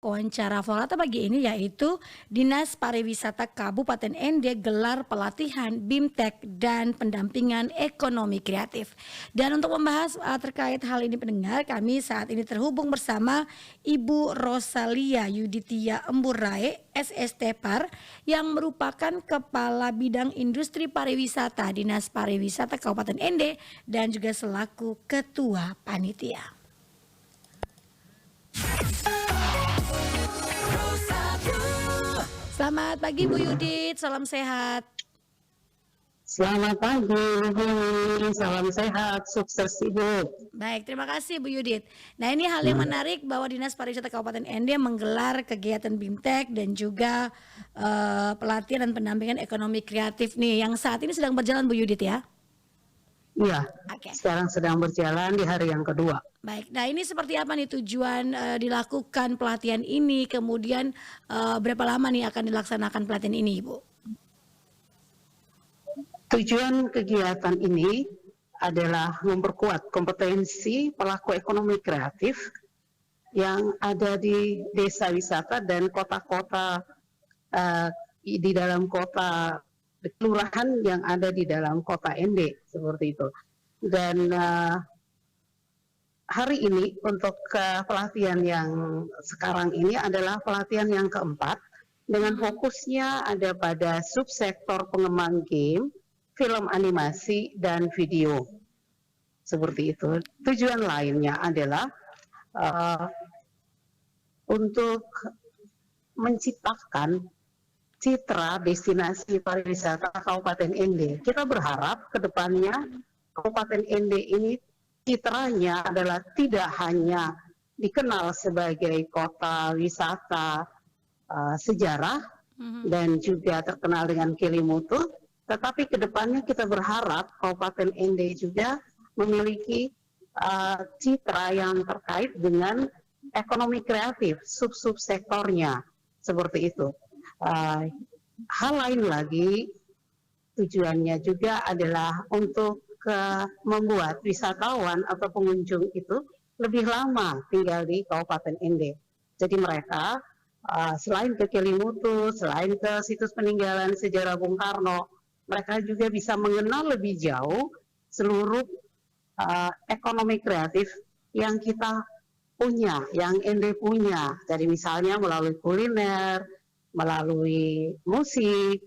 Wawancara Volata pagi ini yaitu Dinas Pariwisata Kabupaten ND gelar pelatihan BIMTEK dan pendampingan ekonomi kreatif. Dan untuk membahas terkait hal ini pendengar, kami saat ini terhubung bersama Ibu Rosalia Yuditya Emburae, SST Par, yang merupakan Kepala Bidang Industri Pariwisata Dinas Pariwisata Kabupaten ND dan juga selaku Ketua Panitia. Selamat pagi Bu Yudit, salam sehat. Selamat pagi, Ibu. Salam sehat, sukses Ibu. Baik, terima kasih Bu Yudit. Nah, ini hal yang menarik bahwa Dinas Pariwisata Kabupaten ND menggelar kegiatan BIMTEK dan juga pelatihan dan pendampingan ekonomi kreatif nih yang saat ini sedang berjalan Bu Yudit ya. Iya, Oke. sekarang sedang berjalan di hari yang kedua. Baik, nah ini seperti apa nih tujuan dilakukan pelatihan ini, kemudian berapa lama nih akan dilaksanakan pelatihan ini Ibu? Tujuan kegiatan ini adalah memperkuat kompetensi pelaku ekonomi kreatif yang ada di desa wisata dan kota-kota di dalam kota kelurahan yang ada di dalam kota ND seperti itu. Dan hari ini untuk pelatihan yang sekarang ini adalah pelatihan yang keempat dengan fokusnya ada pada subsektor pengembangan game, film animasi, dan video. Seperti itu. Tujuan lainnya adalah untuk menciptakan citra destinasi pariwisata Kabupaten ND. Kita berharap ke depannya Kabupaten ND ini citranya adalah tidak hanya dikenal sebagai kota wisata sejarah dan juga terkenal dengan Kelimutu, tetapi kedepannya kita berharap Kabupaten ND juga memiliki citra yang terkait dengan ekonomi kreatif, sub-sub sektornya, seperti itu. Hal lain lagi, tujuannya juga adalah untuk membuat wisatawan atau pengunjung itu lebih lama tinggal di Kabupaten ND. Jadi mereka selain ke Kelimutu, selain ke situs peninggalan sejarah Bung Karno, mereka juga bisa mengenal lebih jauh seluruh ekonomi kreatif yang kita punya, yang ND punya. Jadi misalnya melalui kuliner, melalui musik,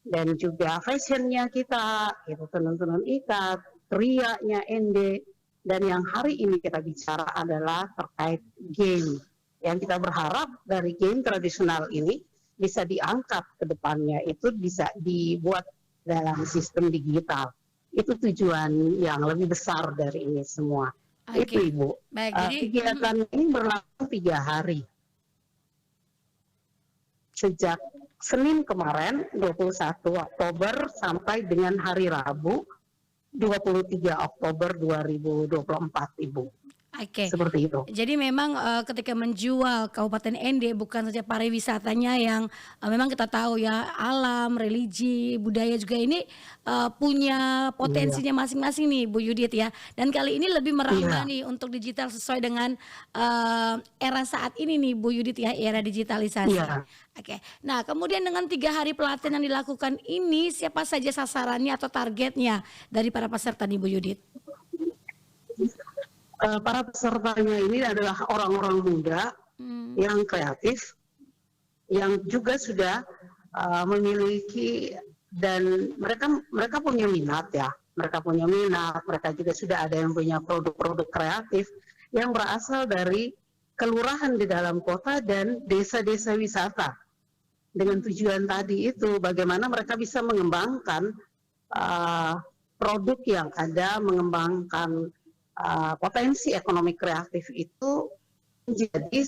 dan juga fashionnya kita, itu tenun-tenun ikat, riaknya ND, dan yang hari ini kita bicara adalah terkait game. Yang kita berharap dari game tradisional ini bisa diangkat ke depannya, itu bisa dibuat dalam sistem digital. Itu tujuan yang lebih besar dari ini semua. Itu Ibu. Baik, jadi kegiatan ini berlangsung 3 hari. Sejak Senin kemarin 21 Oktober sampai dengan hari Rabu 23 Oktober 2024 Ibu. Oke. Seperti itu. Jadi memang ketika menjual Kabupaten ND bukan saja pariwisatanya yang memang kita tahu ya, alam, religi, budaya juga ini punya potensinya masing-masing nih Bu Yudit ya. Dan kali ini lebih merambah nih untuk digital sesuai dengan era saat ini nih Bu Yudit ya, era digitalisasi. Oke. Nah, kemudian dengan 3 hari pelatihan yang dilakukan ini, siapa saja sasarannya atau targetnya dari para peserta nih Bu Yudit? Para pesertanya ini adalah orang-orang muda yang kreatif, yang juga sudah memiliki, dan mereka punya minat ya, mereka juga sudah ada yang punya produk-produk kreatif yang berasal dari kelurahan di dalam kota dan desa-desa wisata. Dengan tujuan tadi itu, bagaimana mereka bisa mengembangkan produk yang ada, mengembangkan potensi ekonomi kreatif itu menjadi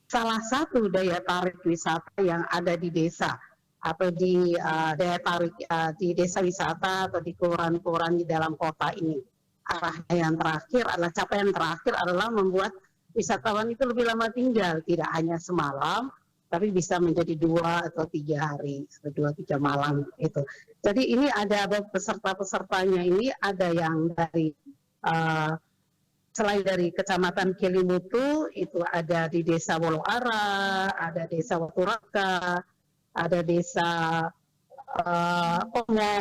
salah satu daya tarik wisata yang ada di desa atau di daya tarik di desa wisata atau di kelurahan-kelurahan di dalam kota ini. Arahnya yang terakhir adalah capaian terakhir adalah membuat wisatawan itu lebih lama tinggal, tidak hanya semalam, tapi bisa menjadi 2 atau 3 hari, 2-3 malam itu. Jadi ini ada peserta-pesertanya ini ada yang dari selain dari Kecamatan Kelimutu, itu ada di Desa Woloara, ada Desa Waturaka, ada Desa Pomo,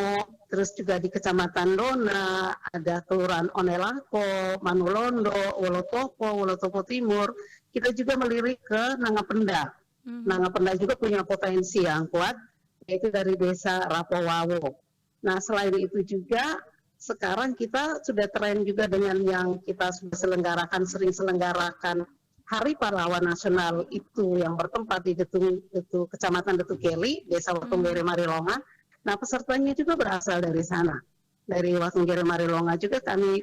terus juga di Kecamatan Dona, ada Kelurahan Onelako, Manulondo, Wolotopo Timur. Kita juga melirik ke Nangapenda. Nangapenda juga punya potensi yang kuat, yaitu dari Desa Rapowawo. Nah, selain itu juga sekarang kita sudah tren juga dengan yang kita sudah sering selenggarakan Hari Pahlawan Nasional itu yang bertempat di Kecamatan Detu Keli, Desa Watunggere Marilonga. Nah, pesertanya juga berasal dari sana. Dari Watunggere Marilonga juga kami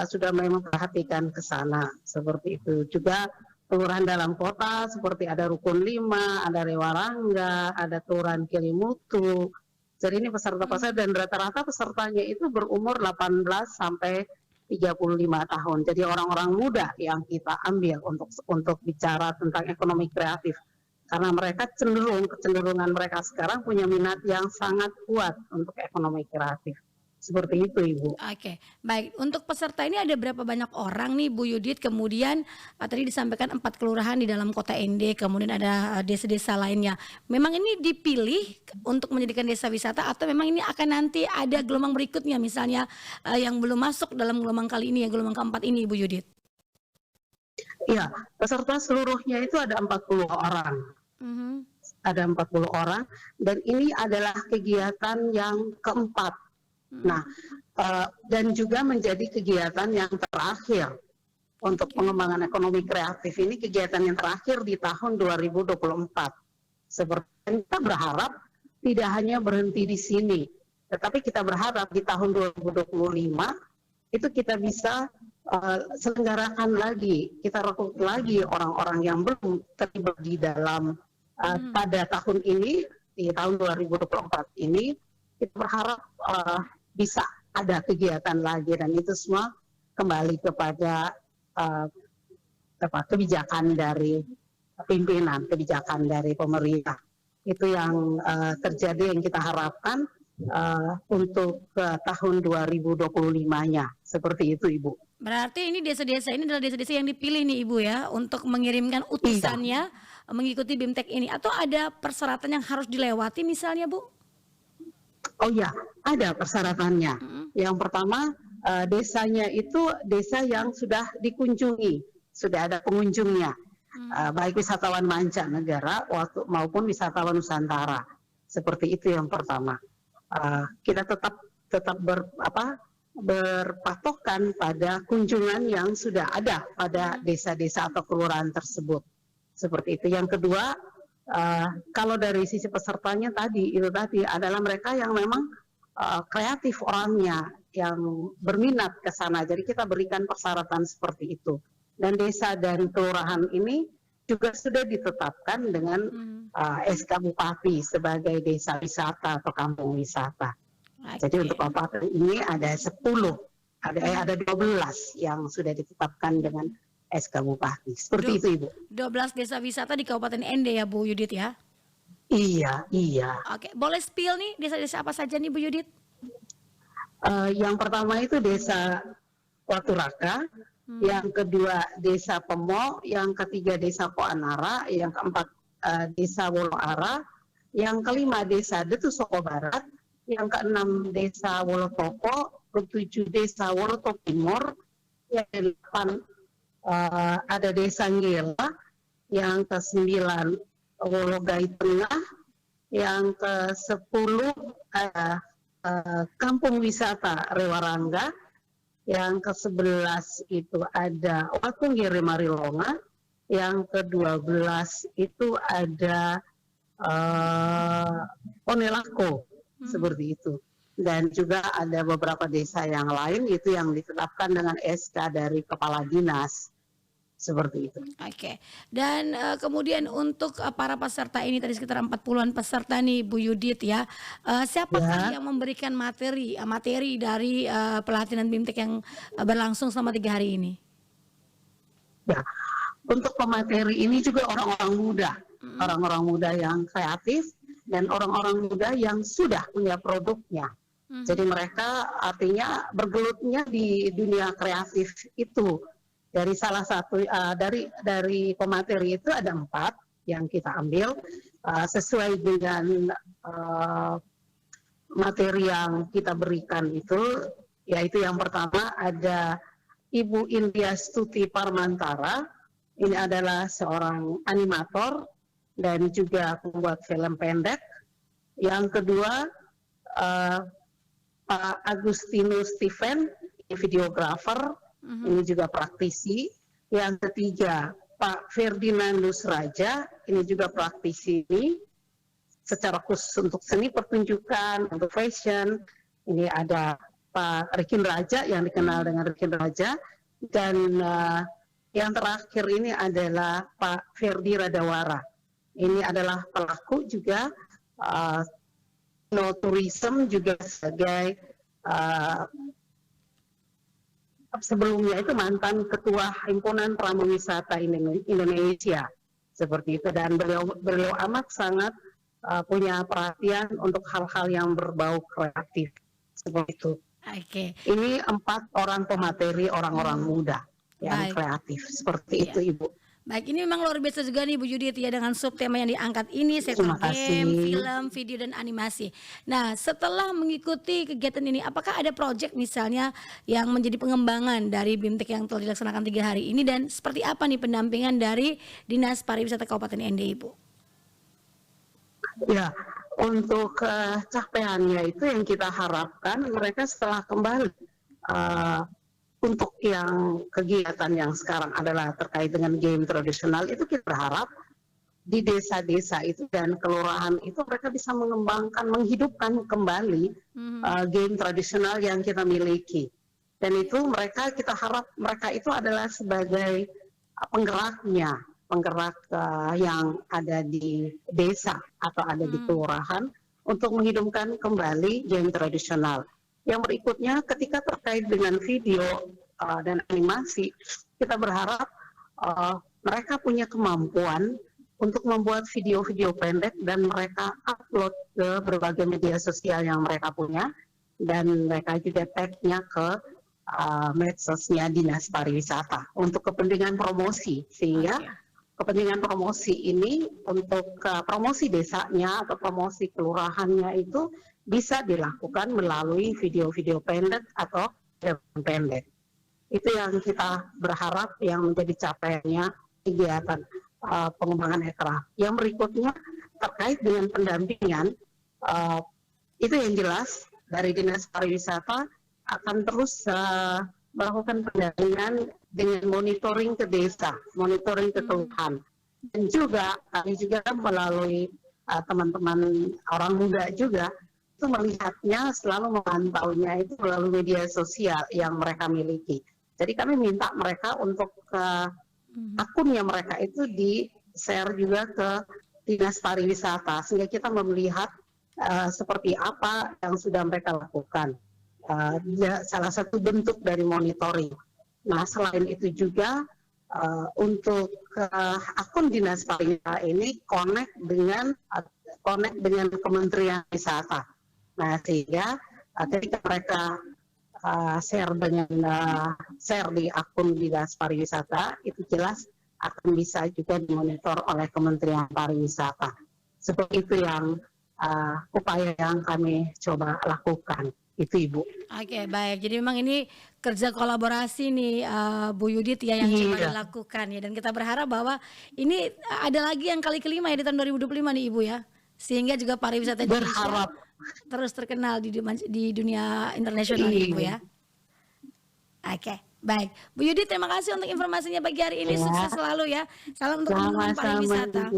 sudah memang perhatikan ke sana. Seperti itu. Juga kelurahan dalam kota seperti ada Rukun 5, ada Rewarangga, ada Kelurahan Kelimutu. Jadi ini peserta-peserta dan rata-rata pesertanya itu berumur 18 sampai 35 tahun. Jadi orang-orang muda yang kita ambil untuk bicara tentang ekonomi kreatif. Karena mereka kecenderungan mereka sekarang punya minat yang sangat kuat untuk ekonomi kreatif. Seperti itu, Ibu. Oke, baik. Untuk peserta ini ada berapa banyak orang nih, Bu Yudit? Kemudian tadi disampaikan 4 kelurahan di dalam kota ND, kemudian ada desa-desa lainnya. Memang ini dipilih untuk menjadikan desa wisata atau memang ini akan nanti ada gelombang berikutnya, misalnya yang belum masuk dalam gelombang kali ini, ya gelombang keempat ini, Bu Yudit? Iya, peserta seluruhnya itu ada 40 orang. Ada 40 orang, dan ini adalah kegiatan yang keempat. Nah, dan juga menjadi kegiatan yang terakhir untuk pengembangan ekonomi kreatif ini, kegiatan yang terakhir di tahun 2024. Seperti kita berharap tidak hanya berhenti di sini, tetapi kita berharap di tahun 2025 itu kita bisa selenggarakan lagi, kita rekrut lagi orang-orang yang belum terlibat di dalam pada tahun ini, di tahun 2024 ini, kita berharap bisa ada kegiatan lagi, dan itu semua kembali kepada kebijakan dari pimpinan, kebijakan dari pemerintah. Itu yang terjadi, yang kita harapkan untuk tahun 2025-nya. Seperti itu, Ibu. Berarti ini desa-desa ini adalah desa-desa yang dipilih nih, Ibu, ya, untuk mengirimkan utusannya mengikuti BIMTEK ini, atau ada persyaratan yang harus dilewati misalnya, Bu? Oh ya, ada persyaratannya. Yang pertama, desanya itu desa yang sudah dikunjungi, sudah ada pengunjungnya, baik wisatawan mancanegara maupun wisatawan Nusantara. Seperti itu yang pertama. Kita tetap berpatokan pada kunjungan yang sudah ada pada desa-desa atau kelurahan tersebut. Seperti itu. Yang kedua, kalau dari sisi pesertanya tadi adalah mereka yang memang kreatif orangnya, yang berminat ke sana. Jadi kita berikan persyaratan seperti itu. Dan desa dan kelurahan ini juga sudah ditetapkan dengan SK Bupati sebagai desa wisata atau kampung wisata. Jadi untuk kabupaten ini ada 10, ada 12 yang sudah ditetapkan dengan SK Bupati. Seperti itu, Ibu. 12 desa wisata di Kabupaten ND ya, Bu Yudit, ya? Iya. Oke, boleh spill nih desa-desa apa saja nih, Bu Yudit? Yang pertama itu Desa Waturaka, yang kedua Desa Pemo, yang ketiga Desa Poanara, yang keempat Desa Woloara, yang kelima Desa Detu Soko Barat, yang keenam Desa Wolotopo, ketujuh Desa Woloto Timur, yang ke-8 ada Desa Nggela, yang ke-9 Wologai Tengah, yang ke-10 Kampung Wisata Rewarangga, yang ke-11 itu ada Watunggere Marilonga, yang ke-12 itu ada Onelako, seperti itu. Dan juga ada beberapa desa yang lain itu yang ditetapkan dengan SK dari Kepala Dinas. Seperti itu. Oke. Dan kemudian untuk para peserta ini tadi sekitar 40-an peserta nih, Bu Yudit, ya. Siapa yang memberikan materi dari pelatihan BIMTEK yang berlangsung selama 3 hari ini? Ya. Untuk pemateri ini juga orang-orang muda. Orang-orang muda yang kreatif dan orang-orang muda yang sudah punya produknya. Jadi mereka artinya bergelutnya di dunia kreatif itu. Dari salah satu dari pemateri itu ada 4 yang kita ambil sesuai dengan materi yang kita berikan itu, yaitu yang pertama ada Ibu India Stuti Parmantara. Ini adalah seorang animator dan juga pembuat film pendek. Yang kedua Pak Agustinus Stephen, videografer, ini juga praktisi. Yang ketiga Pak Ferdinandus Raja, ini juga praktisi ini secara khusus untuk seni pertunjukan, untuk fashion. Ini ada Pak Rikin Raja yang dikenal dengan Rikin Raja, dan yang terakhir ini adalah Pak Ferdi Radawara. Ini adalah pelaku juga no tourism, juga sebagai sebelumnya itu mantan ketua Himpunan Pramuwisata Indonesia seperti itu, dan beliau amat sangat punya perhatian untuk hal-hal yang berbau kreatif seperti itu. Oke. Ini 4 orang pemateri, orang-orang muda yang kreatif seperti itu, Ibu. Baik, ini memang luar biasa juga nih Bu Judith ya, dengan subtema yang diangkat ini, sektor game, film, video, dan animasi. Nah, setelah mengikuti kegiatan ini, apakah ada proyek misalnya yang menjadi pengembangan dari BIMTEK yang telah dilaksanakan 3 hari ini, dan seperti apa nih pendampingan dari Dinas Pariwisata Kabupaten ND, Ibu? Ya, untuk capaiannya itu yang kita harapkan mereka setelah kembali untuk yang kegiatan yang sekarang adalah terkait dengan game tradisional, itu kita berharap di desa-desa itu dan kelurahan itu mereka bisa mengembangkan, menghidupkan kembali game tradisional yang kita miliki. Dan itu kita harap mereka itu adalah sebagai penggeraknya, penggerak yang ada di desa atau ada di kelurahan untuk menghidupkan kembali game tradisional. Yang berikutnya, ketika terkait dengan video dan animasi, kita berharap mereka punya kemampuan untuk membuat video-video pendek dan mereka upload ke berbagai media sosial yang mereka punya, dan mereka juga tag-nya ke medsosnya Dinas Pariwisata untuk kepentingan promosi, sehingga kepentingan promosi ini untuk promosi desanya atau promosi kelurahannya itu bisa dilakukan melalui video-video pendek atau film pendek. Itu yang kita berharap yang menjadi capaiannya kegiatan pengembangan aircraft. Yang berikutnya terkait dengan pendampingan, itu yang jelas dari Dinas Pariwisata akan terus melakukan pendampingan dengan monitoring ke desa, monitoring ke kelurahan. Dan juga kami juga melalui teman-teman orang muda juga itu melihatnya, selalu memantaunya itu melalui media sosial yang mereka miliki. Jadi kami minta mereka untuk akunnya mereka itu di-share juga ke Dinas Pariwisata, sehingga kita melihat seperti apa yang sudah mereka lakukan. Salah satu bentuk dari monitoring. Nah, selain itu juga untuk akun Dinas Pariwisata ini connect dengan Kementerian Wisata. Nah, sehingga ketika mereka share di akun Dinas Pariwisata, itu jelas akan bisa juga dimonitor oleh Kementerian Pariwisata. Seperti itu yang upaya yang kami coba lakukan. Itu, Ibu. Oke, baik. Jadi memang ini kerja kolaborasi nih Bu Yudit ya yang coba dilakukan ya, dan kita berharap bahwa ini ada lagi yang kali kelima ya di tahun 2025 nih Ibu ya, sehingga juga pariwisata Indonesia terus terkenal di dunia internasional Ibu ya. Oke, baik. Bu Yudit, terima kasih untuk informasinya pagi hari ini. Sukses selalu ya. Salam untuk teman-teman pariwisata.